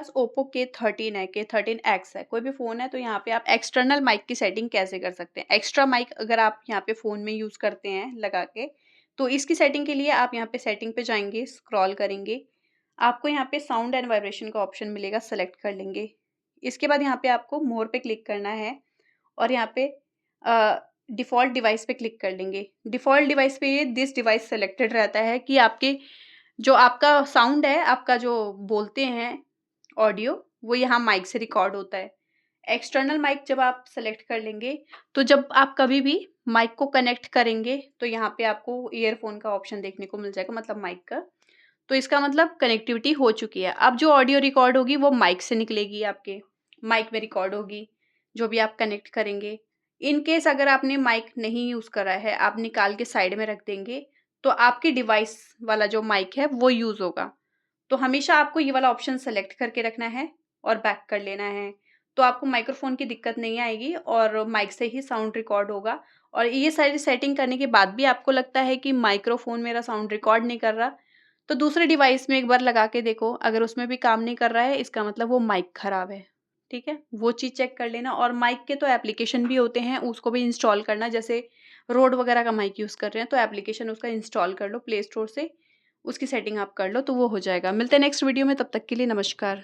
पास Oppo K13 है, K13X है, कोई भी फ़ोन है तो यहाँ पे आप एक्सटर्नल माइक की सेटिंग कैसे कर सकते हैं। एक्स्ट्रा माइक अगर आप यहाँ पे फ़ोन में यूज़ करते हैं लगा के, तो इसकी सेटिंग के लिए आप यहाँ पे सेटिंग पे जाएँगे, स्क्रॉल करेंगे। आपको यहाँ पे साउंड एंड वाइब्रेशन का ऑप्शन मिलेगा, सेलेक्ट कर लेंगे। इसके बाद यहाँ पे आपको मोर पे क्लिक करना है और यहाँ पे डिफ़ॉल्ट डिवाइस पे क्लिक कर लेंगे। डिफ़ॉल्ट डिवाइस पे ये दिस डिवाइस सेलेक्टेड रहता है कि आपके जो आपका साउंड है, आपका जो बोलते हैं ऑडियो, वो यहाँ माइक से रिकॉर्ड होता है। एक्सटर्नल माइक जब आप सेलेक्ट कर लेंगे, तो जब आप कभी भी माइक को कनेक्ट करेंगे, तो यहाँ पे आपको ईयरफ़ोन का ऑप्शन देखने को मिल जाएगा, मतलब माइक का। तो इसका मतलब कनेक्टिविटी हो चुकी है। अब जो ऑडियो रिकॉर्ड होगी, वो माइक से निकलेगी आपके, माइक में रिकॉर्ड होगी, जो भी आप कनेक्ट करेंगे। इन केस अगर आपने माइक नहीं यूज़ करा है, आप निकाल के साइड में रख देंगे, तो आपकी डिवाइस वाला जो माइक है, वो यूज़ होगा। तो हमेशा आपको ये वाला ऑप्शन सेलेक्ट करके रखना है और बैक कर लेना है। तो आपको माइक्रोफ़ोन की दिक्कत नहीं आएगी और माइक से ही साउंड रिकॉर्ड होगा। और ये सारी सेटिंग करने के बाद भी आपको लगता है कि माइक्रोफ़ोन मेरा साउंड रिकॉर्ड नहीं कर रहा, तो दूसरे डिवाइस में एक बार लगा के देखो, अगर उसमें भी काम नहीं कर रहा है, इसका मतलब वो माइक खराब है, ठीक है? वो चीज़ चेक कर लेना। और माइक के तो एप्लीकेशन भी होते हैं, उसको भी इंस्टॉल करना। जैसे रोड वगैरह का माइक यूज़ कर रहे हैं, तो एप्लीकेशन उसका इंस्टॉल कर लो प्ले स्टोर से, उसकी सेटिंग आप कर लो, तो वो हो जाएगा। मिलते हैं नेक्स्ट वीडियो में, तब तक के लिए नमस्कार।